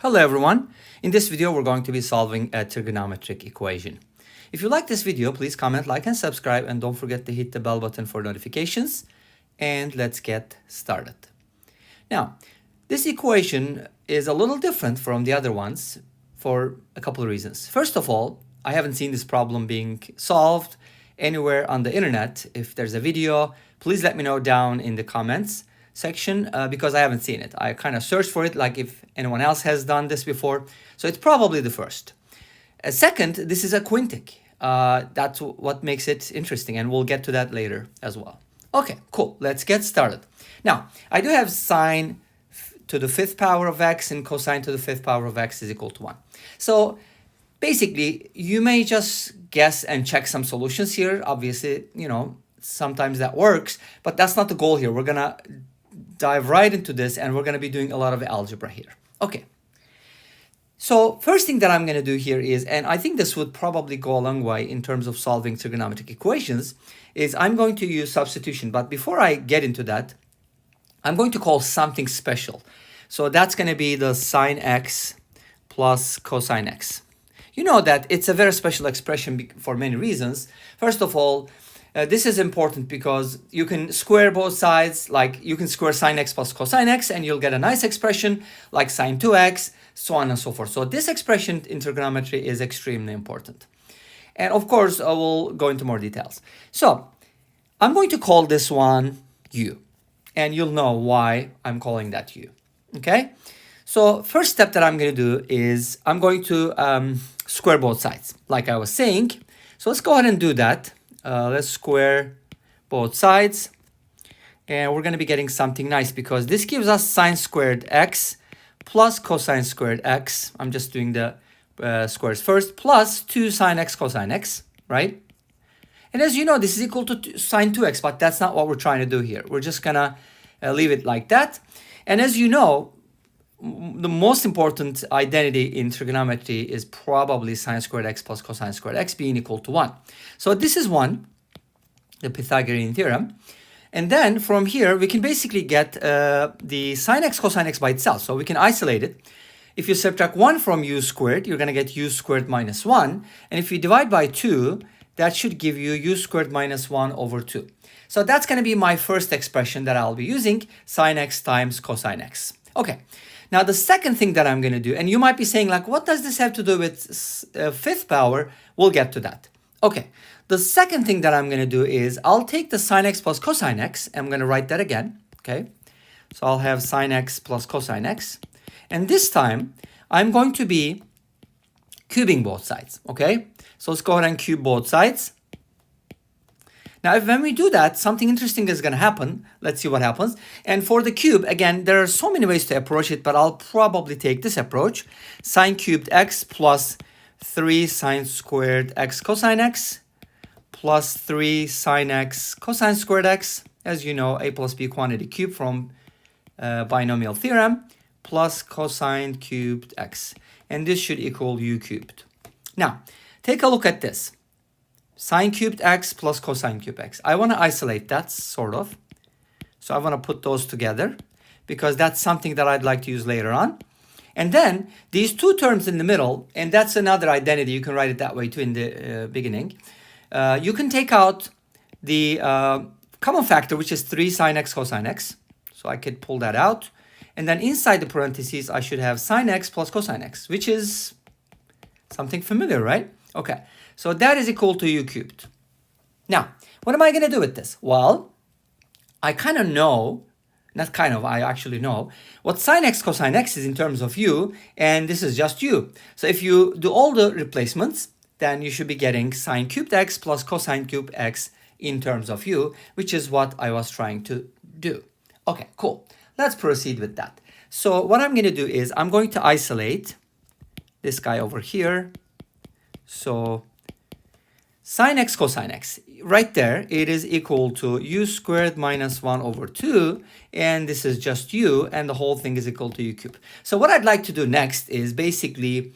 Hello everyone. In this video, we're going to be solving a trigonometric equation. If you like this video, please comment, like, and subscribe, and don't forget to hit the bell button for notifications. And let's get started. Now, this equation is a little different from the other ones for a couple of reasons. First of all, I haven't seen this problem being solved anywhere on the internet. If there's a video, please let me know down in the comments section because I haven't seen it. I kind of searched for it, like if anyone else has done this before. So it's probably the first. Second, this is a quintic. That's what makes it interesting, and we'll get to that later as well. Okay, cool. Let's get started. Now, I do have sine to the fifth power of x and cosine to the fifth power of x is equal to 1. So basically, you may just guess and check some solutions here. Obviously, sometimes that works, but that's not the goal here. We're going to dive right into this, and we're going to be doing a lot of algebra here. Okay. So first thing that I'm going to do here is, and I think this would probably go a long way in terms of solving trigonometric equations, is I'm going to use substitution. But before I get into that, I'm going to call something special. So that's going to be the sine x plus cosine x. You know that it's a very special expression for many reasons. First of all, this is important because you can square both sides, like you can square sine x plus cosine x, and you'll get a nice expression like sine 2x, so on and so forth. So this expression in trigonometry is extremely important. And of course, I will go into more details. So I'm going to call this one u, and you'll know why I'm calling that u. Okay? So first step that I'm going to do is I'm going to square both sides, like I was saying. So let's go ahead and do that. Let's square both sides, and we're going to be getting something nice because this gives us sine squared x plus cosine squared x. I'm just doing the squares first, plus 2 sine x cosine x, right? And as you know, this is equal to sine 2x, but that's not what we're trying to do here. We're just going to leave it like that. And as you know, the most important identity in trigonometry is probably sine squared x plus cosine squared x being equal to 1. So this is 1, the Pythagorean theorem. And then from here, we can basically get the sine x cosine x by itself. So we can isolate it. If you subtract 1 from u squared, you're going to get u squared minus 1. And if you divide by 2, that should give you u squared minus 1 over 2. So that's going to be my first expression that I'll be using, sine x times cosine x. Okay. Now, the second thing that I'm going to do, and you might be saying, like, what does this have to do with fifth power? We'll get to that. Okay. The second thing that I'm going to do is I'll take the sine x plus cosine x. I'm going to write that again. Okay. So I'll have sine x plus cosine x. And this time, I'm going to be cubing both sides. Okay. So let's go ahead and cube both sides. Now, when we do that, something interesting is going to happen. Let's see what happens. And for the cube, again, there are so many ways to approach it, but I'll probably take this approach. Sine cubed x plus 3 sine squared x cosine x plus 3 sine x cosine squared x. As you know, a plus b quantity cubed from binomial theorem plus cosine cubed x. And this should equal u cubed. Now, take a look at this. Sine cubed x plus cosine cubed x. I want to isolate that, sort of. So I want to put those together because that's something that I'd like to use later on. And then these two terms in the middle, and that's another identity. You can write it that way too in the beginning. You can take out the common factor, which is 3 sine x cosine x. So I could pull that out. And then inside the parentheses, I should have sine x plus cosine x, which is something familiar, right? Okay. So that is equal to u cubed. Now, what am I going to do with this? Well, I kind of know, not kind of, I actually know what sine x cosine x is in terms of u, and this is just u. So if you do all the replacements, then you should be getting sine cubed x plus cosine cubed x in terms of u, which is what I was trying to do. Okay, cool. Let's proceed with that. So what I'm going to do is I'm going to isolate this guy over here. So sine x cosine x, right there, it is equal to u squared minus 1 over 2, and this is just u, and the whole thing is equal to u cubed. So what I'd like to do next is basically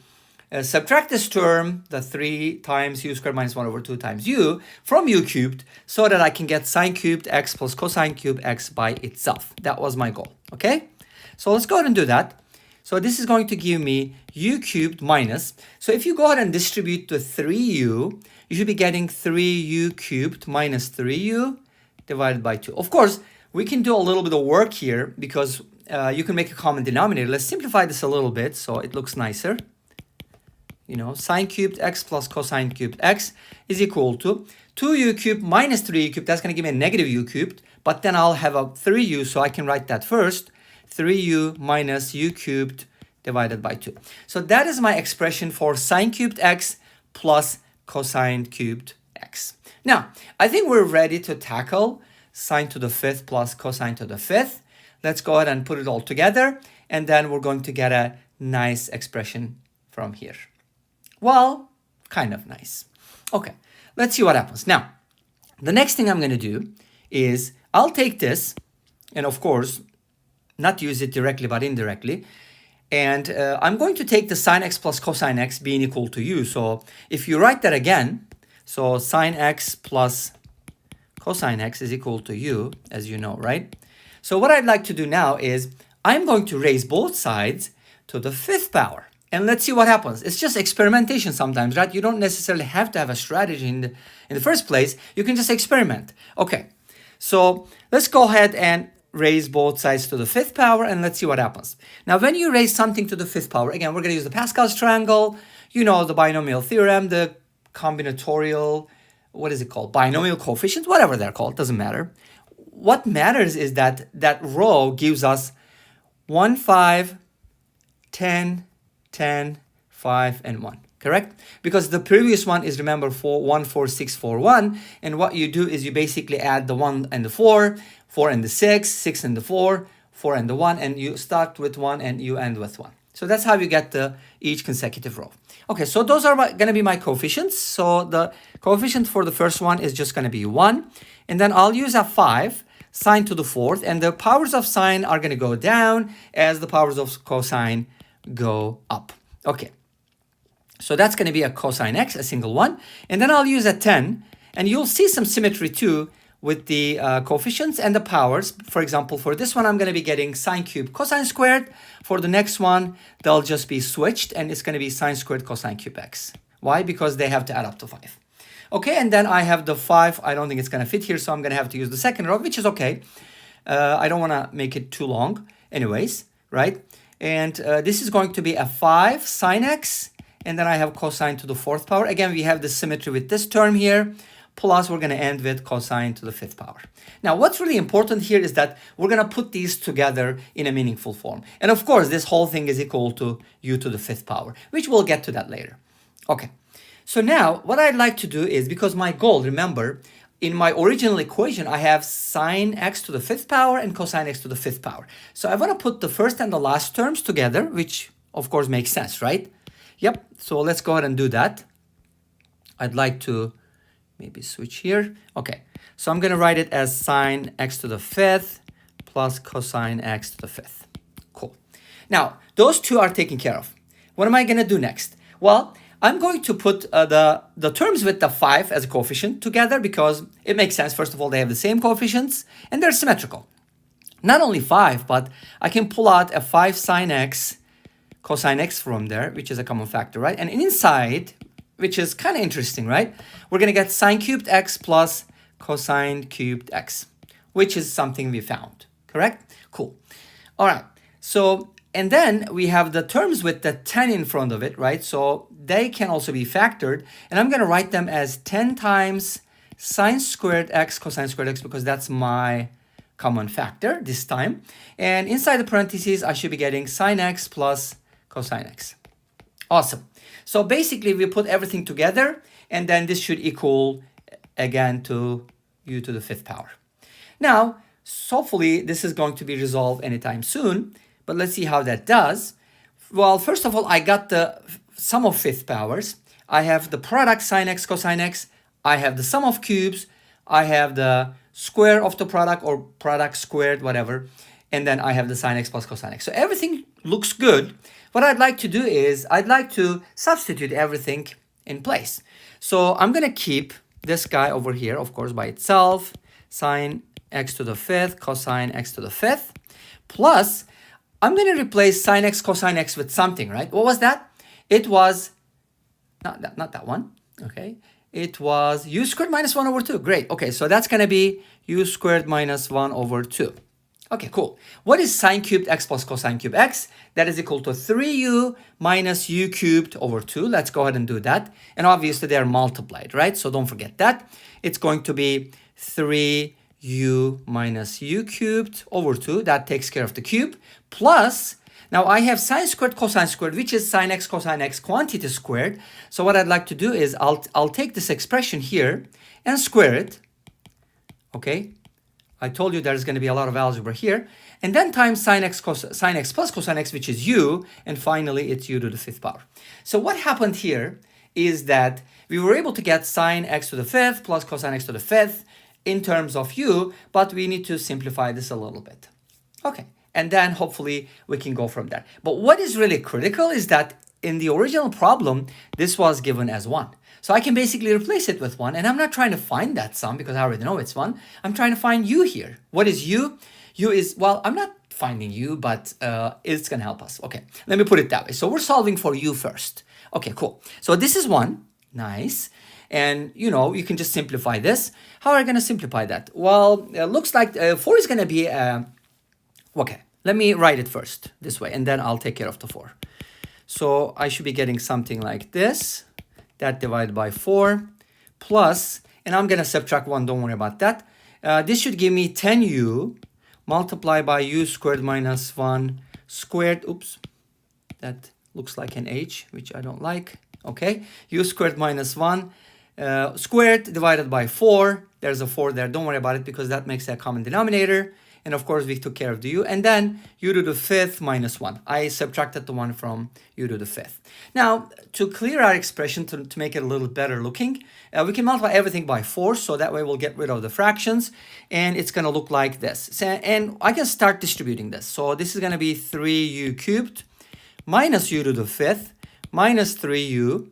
subtract this term, the 3 times u squared minus 1 over 2 times u, from u cubed, so that I can get sine cubed x plus cosine cubed x by itself. That was my goal, okay? So let's go ahead and do that. So this is going to give me u cubed minus. So if you go ahead and distribute the 3u, you should be getting 3u cubed minus 3u divided by 2. Of course, we can do a little bit of work here because you can make a common denominator. Let's simplify this a little bit so it looks nicer. You know, sine cubed x plus cosine cubed x is equal to 2u cubed minus 3u cubed. That's going to give me a negative u cubed. But then I'll have a 3u, so I can write that first. 3u minus u cubed divided by 2. So that is my expression for sine cubed x plus cosine cubed x. Now, I think we're ready to tackle sine to the 5th plus cosine to the 5th. Let's go ahead and put it all together, and then we're going to get a nice expression from here. Well, kind of nice. Okay, let's see what happens. Now, the next thing I'm going to do is I'll take this, and of course, not use it directly, but indirectly. And I'm going to take the sine x plus cosine x being equal to u. So if you write that again, so sine x plus cosine x is equal to u, as you know, right? So what I'd like to do now is I'm going to raise both sides to the 5th power. And let's see what happens. It's just experimentation sometimes, right? You don't necessarily have to have a strategy in the first place. You can just experiment. Okay, so let's go ahead and raise both sides to the 5th power, and let's see what happens. Now, when you raise something to the 5th power, again, we're going to use the Pascal's triangle, you know, the binomial theorem, the combinatorial, what is it called? Binomial coefficients, whatever they're called, doesn't matter. What matters is that that row gives us 1, 5, 10, 10, 5, and 1, correct? Because the previous one is, remember, 1, 4, 6, 4, 1. And what you do is you basically add the 1 and the 4, 4 and the 6, 6 and the 4, 4 and the 1, and you start with 1 and you end with 1. So that's how you get each consecutive row. Okay, so those are going to be my coefficients. So the coefficient for the first one is just going to be 1. And then I'll use a 5, sine to the 4th. And the powers of sine are going to go down as the powers of cosine go up. Okay, so that's going to be a cosine x, a single one. And then I'll use a 10. And you'll see some symmetry too with the coefficients and the powers. For example, for this one, I'm going to be getting sine cubed cosine squared. For the next one, they'll just be switched, and it's going to be sine squared cosine cubed x. Why? Because they have to add up to 5. Okay, and then I have the 5. I don't think it's going to fit here, so I'm going to have to use the second row, which is okay. I don't want to make it too long anyways, right? And this is going to be a 5 sine x, and then I have cosine to the 4th power. Again, we have the symmetry with this term here. Plus, we're going to end with cosine to the 5th power. Now, what's really important here is that we're going to put these together in a meaningful form. And of course, this whole thing is equal to u to the 5th power, which we'll get to that later. Okay, so now what I'd like to do is, because my goal, remember, in my original equation, I have sine x to the 5th power and cosine x to the 5th power. So I want to put the first and the last terms together, which of course makes sense, right? Yep, so let's go ahead and do that. I'd like to maybe switch here. Okay, so I'm going to write it as sine x to the 5th plus cosine x to the 5th. Cool. Now, those two are taken care of. What am I going to do next? Well, I'm going to put the terms with the 5 as a coefficient together because it makes sense. First of all, they have the same coefficients and they're symmetrical. Not only 5, but I can pull out a 5 sine x cosine x from there, which is a common factor, right? And inside, which is kind of interesting, right? We're going to get sine cubed x plus cosine cubed x, which is something we found, correct? Cool. All right. So, and then we have the terms with the 10 in front of it, right? So they can also be factored. And I'm going to write them as 10 times sine squared x cosine squared x because that's my common factor this time. And inside the parentheses, I should be getting sine x plus cosine x. Awesome. So basically, we put everything together, and then this should equal, again, to u to the 5th power. Now, hopefully, this is going to be resolved anytime soon, but let's see how that does. Well, first of all, I got the sum of 5th powers. I have the product sine x cosine x. I have the sum of cubes. I have the square of the product or product squared, whatever. And then I have the sine x plus cosine x. So everything looks good. What I'd like to do is I'd like to substitute everything in place. So I'm going to keep this guy over here, of course, by itself. Sine x to the 5th, cosine x to the 5th. Plus, I'm going to replace sine x, cosine x with something, right? What was that? It was, not that one, okay? It was u squared minus 1 over 2. Great. Okay, so that's going to be u squared minus 1 over 2. Okay, cool. What is sine cubed x plus cosine cubed x? That is equal to 3u minus u cubed over 2. Let's go ahead and do that. And obviously they are multiplied, right? So don't forget that. It's going to be 3u minus u cubed over 2. That takes care of the cube. Plus, now I have sine squared cosine squared, which is sine x cosine x quantity squared. So what I'd like to do is I'll take this expression here and square it. Okay? I told you there's going to be a lot of algebra here. And then times sine x plus cosine x, which is u. And finally, it's u to the 5th power. So what happened here is that we were able to get sine x to the 5th plus cosine x to the 5th in terms of u. But we need to simplify this a little bit. Okay. And then hopefully we can go from there. But what is really critical is that in the original problem, this was given as 1. So I can basically replace it with 1. And I'm not trying to find that sum because I already know it's 1. I'm trying to find u here. What is u? U is, well, I'm not finding u, but it's going to help us. Okay, let me put it that way. So we're solving for u first. Okay, cool. So this is 1. Nice. And, you know, you can just simplify this. How are we going to simplify that? Well, it looks like 4 is going to be... okay, let me write it first this way, and then I'll take care of the 4. So I should be getting something like this. That divided by 4 plus, and I'm going to subtract 1, don't worry about that. This should give me 10u multiplied by u squared minus 1 squared. Oops, that looks like an h, which I don't like. Okay, u squared minus 1 squared divided by 4. There's a 4 there. Don't worry about it because that makes a common denominator. And of course, we took care of the u. And then u to the 5th minus 1. I subtracted the 1 from u to the 5th. Now, to clear our expression, to make it a little better looking, we can multiply everything by 4. So that way we'll get rid of the fractions. And it's going to look like this. So, and I can start distributing this. So this is going to be 3u cubed minus u to the 5th minus 3u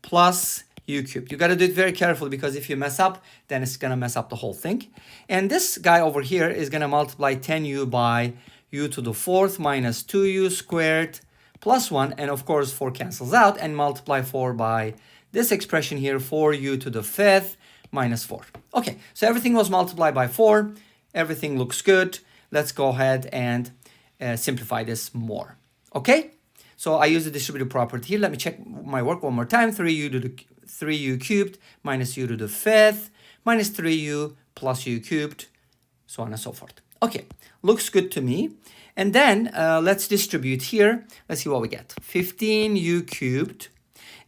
plus u cubed. You got to do it very carefully because if you mess up, then it's going to mess up the whole thing. And this guy over here is going to multiply 10u by u to the 4th minus 2u squared plus 1. And of course, 4 cancels out and multiply 4 by this expression here, 4u to the 5th minus 4. Okay, so everything was multiplied by 4. Everything looks good. Let's go ahead and simplify this more. Okay, so I use the distributive property here. Let me check my work one more time. 3u cubed minus u to the 5th minus 3u plus u cubed, so on and so forth. Okay, looks good to me. And then let's distribute here. Let's see what we get. 15u cubed.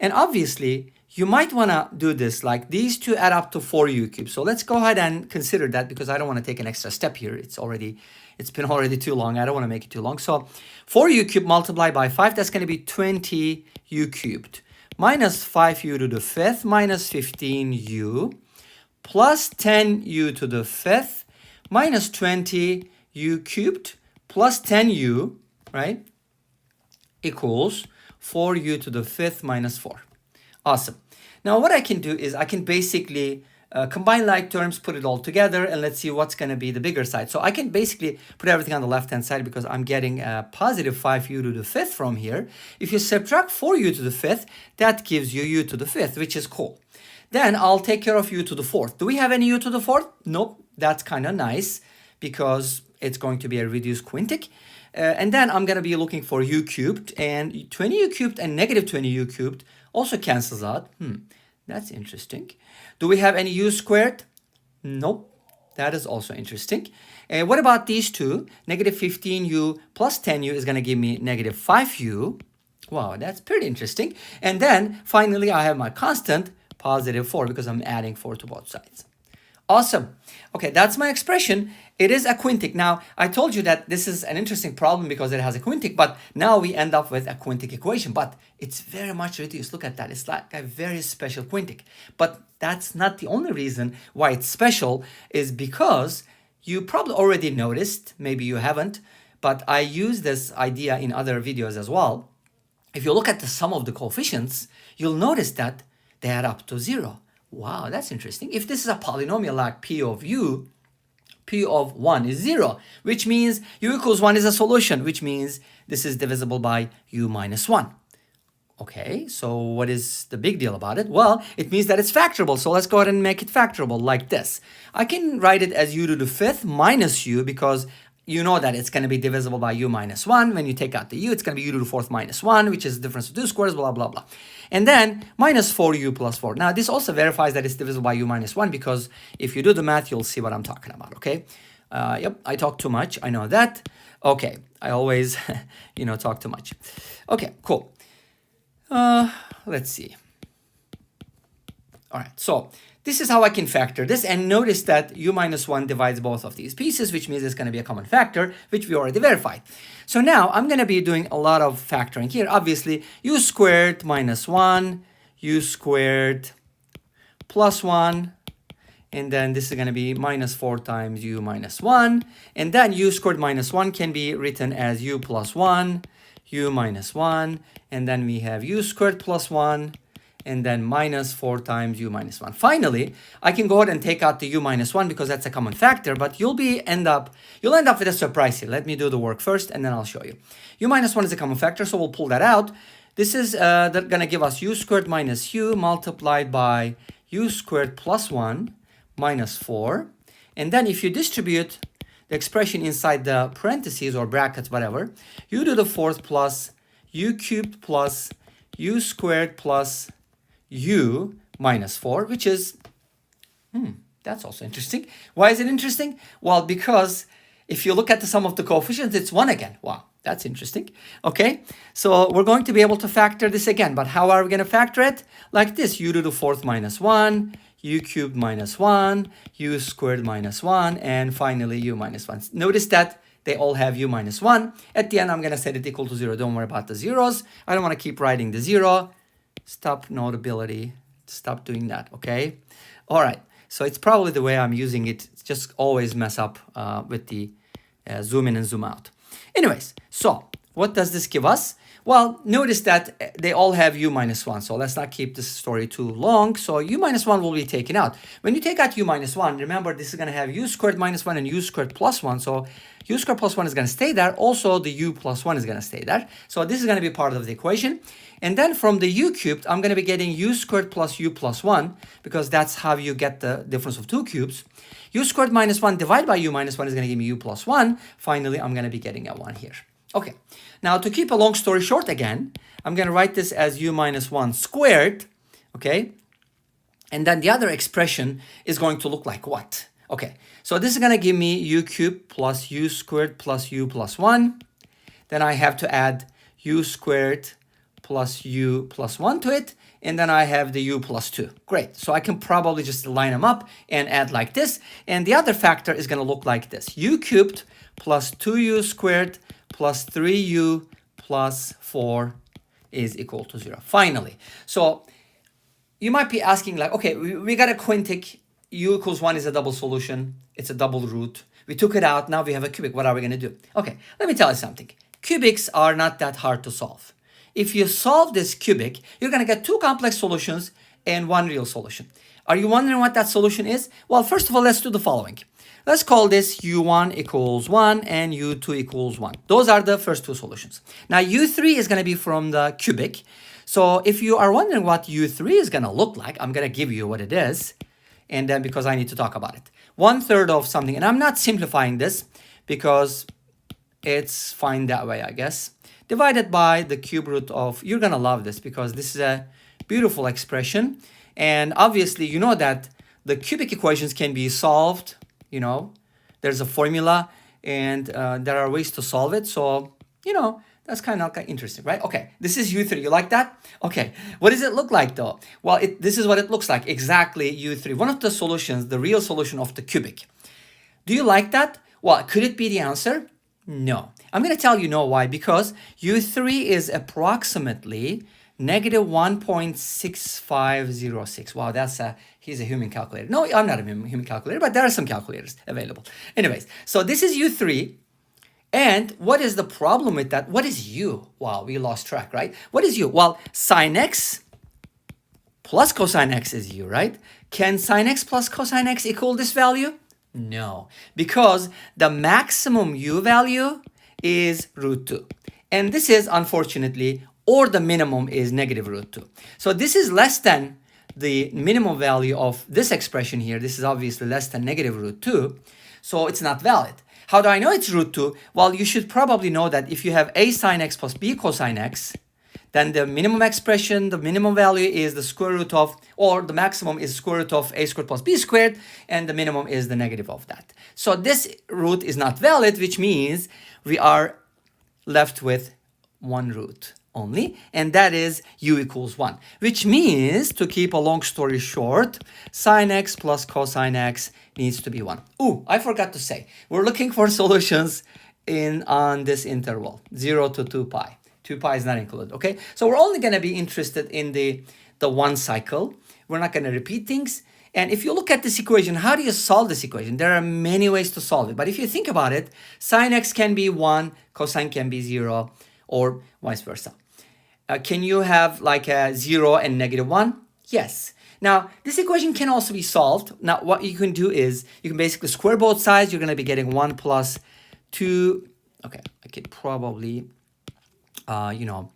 And obviously, you might want to do this like these two add up to 4u cubed. So let's go ahead and consider that because I don't want to take an extra step here. It's been already too long. I don't want to make it too long. So 4u cubed multiplied by 5, that's going to be 20u cubed. Minus 5u to the 5th minus 15u plus 10u to the 5th minus 20u cubed plus 10u, right, equals 4u to the 5th minus 4. Awesome. Now what I can do is I can basically combine like terms, put it all together, and let's see what's going to be the bigger side. So I can basically put everything on the left-hand side because I'm getting a positive 5u to the 5th from here. If you subtract 4u to the 5th, that gives you u to the 5th, which is cool. Then I'll take care of u to the 4th. Do we have any u to the 4th? Nope. That's kind of nice because it's going to be a reduced quintic. And then I'm going to be looking for u cubed, and 20u cubed and negative 20u cubed also cancels out. That's interesting. Do we have any u squared? Nope. That is also interesting. What about these two? Negative 15u plus 10u is going to give me negative 5u. Wow, that's pretty interesting. And then finally, I have my constant, positive 4, because I'm adding 4 to both sides. Awesome. Okay, that's my expression. It is a quintic. Now, I told you that this is an interesting problem because it has a quintic, but now we end up with a quintic equation, but it's very much reduced. Look at that. It's like a very special quintic. But that's not the only reason why it's special, is because you probably already noticed, maybe you haven't, but I use this idea in other videos as well. If you look at the sum of the coefficients, you'll notice that they add up to 0. Wow, that's interesting. If this is a polynomial like p of u, P of 1 is 0, which means u equals 1 is a solution, which means this is divisible by u minus 1. Okay, so what is the big deal about it? Well, it means that it's factorable. So let's go ahead and make it factorable like this. I can write it as u to the 5th minus u because you know that it's going to be divisible by u minus 1. When you take out the u, it's going to be u to the 4th minus 1, which is the difference of two squares, blah, blah, blah. And then minus 4u plus 4. Now, this also verifies that it's divisible by u minus 1 because if you do the math, you'll see what I'm talking about, okay? Yep, I talk too much. I know that. Okay, I always, talk too much. Okay, cool. Let's see. All right, so this is how I can factor this, and notice that u minus 1 divides both of these pieces, which means it's going to be a common factor, which we already verified. So now I'm going to be doing a lot of factoring here. Obviously, u squared minus 1, u squared plus 1, and then this is going to be minus 4 times u minus 1, and then u squared minus 1 can be written as u plus 1, u minus 1, and then we have u squared plus 1, and then minus 4 times u minus 1. Finally, I can go ahead and take out the u minus 1 because that's a common factor, but you'll end up with a surprise here. Let me do the work first, and then I'll show you. U minus 1 is a common factor, so we'll pull that out. This is going to give us u squared minus u multiplied by u squared plus 1 minus 4. And then if you distribute the expression inside the parentheses or brackets, whatever, u to the 4th plus u cubed plus u squared plus u minus 4, which is, that's also interesting. Why is it interesting? Well, because if you look at the sum of the coefficients, it's 1 again. Wow, that's interesting. Okay, so we're going to be able to factor this again, but how are we going to factor it? Like this, u to the 4th minus 1, u cubed minus 1, u squared minus 1, and finally u minus 1. Notice that they all have u minus 1. At the end, I'm going to set it equal to 0. Don't worry about the zeros. I don't want to keep writing the 0. Stop notability. Stop doing that, okay? All right, so it's probably the way I'm using it. It's just always mess up with the zoom in and zoom out. Anyways, so what does this give us? Well, notice that they all have u minus 1, so let's not keep this story too long. So u minus 1 will be taken out. When you take out u minus 1, remember this is going to have u squared minus 1 and u squared plus 1. So u squared plus 1 is going to stay there. Also, the u plus 1 is going to stay there. So this is going to be part of the equation. And then from the u cubed, I'm going to be getting u squared plus u plus 1, because that's how you get the difference of two cubes. U squared minus 1 divided by u minus 1 is going to give me u plus 1. Finally, I'm going to be getting a 1 here. Okay, now to keep a long story short again, I'm going to write this as u minus 1 squared, okay? And then the other expression is going to look like what? Okay, so this is going to give me u cubed plus u squared plus u plus 1. Then I have to add u squared plus u plus 1 to it, and then I have the u plus 2. Great, so I can probably just line them up and add like this. And the other factor is going to look like this. U cubed plus 2u squared plus 3u plus 4 is equal to 0. Finally, so you might be asking like, okay, we got a quintic, u equals 1 is a double solution, it's a double root. We took it out, now we have a cubic, what are we going to do? Okay, let me tell you something. Cubics are not that hard to solve. If you solve this cubic, you're going to get two complex solutions and one real solution. Are you wondering what that solution is? Well, first of all, let's do the following. Let's call this u1 equals 1 and u2 equals 1. Those are the first two solutions. Now, u3 is going to be from the cubic. So if you are wondering what u3 is going to look like, I'm going to give you what it is. And then because I need to talk about it. 1/3 of something. And I'm not simplifying this because it's fine that way, I guess. Divided by the cube root of, you're going to love this because this is a beautiful expression. And obviously, you know that the cubic equations can be solved. You know, there's a formula and there are ways to solve it. So, you know, that's kind of interesting, right? Okay, this is u3. You like that? Okay, what does it look like though? Well, this is what it looks like. Exactly u3. One of the solutions, the real solution of the cubic. Do you like that? Well, could it be the answer? No. I'm going to tell you no why. Because u3 is approximately negative 1.6506. Wow, he's a human calculator. No, I'm not a human calculator, but there are some calculators available. Anyways, so this is u3. And what is the problem with that? What is u? Wow, we lost track, right? What is u? Well, sin x plus cosine x is u, right? Can sin x plus cosine x equal this value? No, because the maximum u value is root 2. And this is, unfortunately, or the minimum is negative root 2. So this is less than the minimum value of this expression here. This is obviously less than negative root 2. So it's not valid. How do I know it's root 2? Well, you should probably know that if you have a sine x plus b cosine x, then the minimum expression, the minimum value is the square root of, or the maximum is square root of a squared plus b squared, and the minimum is the negative of that. So this root is not valid, which means we are left with one root only, and that is u equals 1, which means, to keep a long story short, sine x plus cosine x needs to be 1. Ooh, I forgot to say, we're looking for solutions on this interval, 0 to 2 pi. 2 pi is not included, okay? So we're only going to be interested in the one cycle. We're not going to repeat things. And if you look at this equation, how do you solve this equation? There are many ways to solve it. But if you think about it, sine x can be 1, cosine can be 0, or vice versa. Can you have like a 0 and negative 1? Yes. Now, this equation can also be solved. Now, what you can do is you can basically square both sides. You're going to be getting 1 plus 2. Okay, I could probably... 1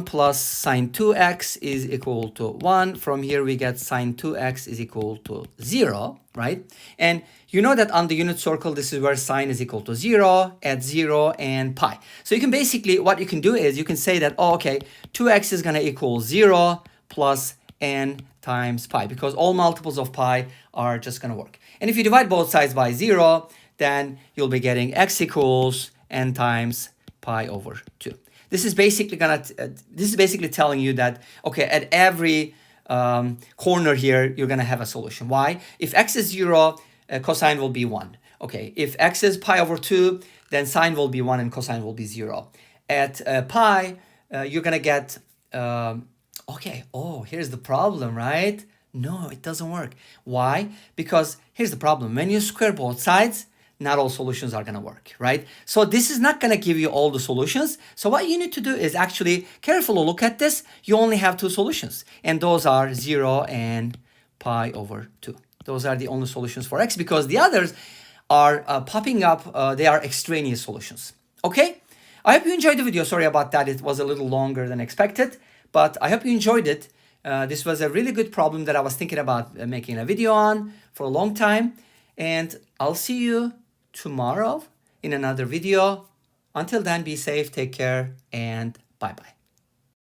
plus sine 2x is equal to 1. From here, we get sine 2x is equal to 0, right? And you know that on the unit circle, this is where sine is equal to 0, at 0, and pi. So you can basically, what you can do is you can say that, oh, okay, 2x is going to equal 0 plus n times pi, because all multiples of pi are just going to work. And if you divide both sides by 0, then you'll be getting x equals n times pi over 2. This is basically telling you that, okay, at every corner here, you're gonna have a solution. Why? If x is 0, cosine will be 1. Okay, if x is pi over 2, then sine will be 1 and cosine will be 0. At pi, you're gonna get, okay, oh, here's the problem, right? No, it doesn't work. Why? Because here's the problem. When you square both sides, not all solutions are going to work, right? So this is not going to give you all the solutions. So what you need to do is actually carefully look at this. You only have two solutions, and those are 0 and pi over 2. Those are the only solutions for x, because the others are popping up. They are extraneous solutions. Okay? I hope you enjoyed the video. Sorry about that. It was a little longer than expected, but I hope you enjoyed it. This was a really good problem that I was thinking about making a video on for a long time. And I'll see you tomorrow in another video. Until then, be safe, take care, and bye-bye.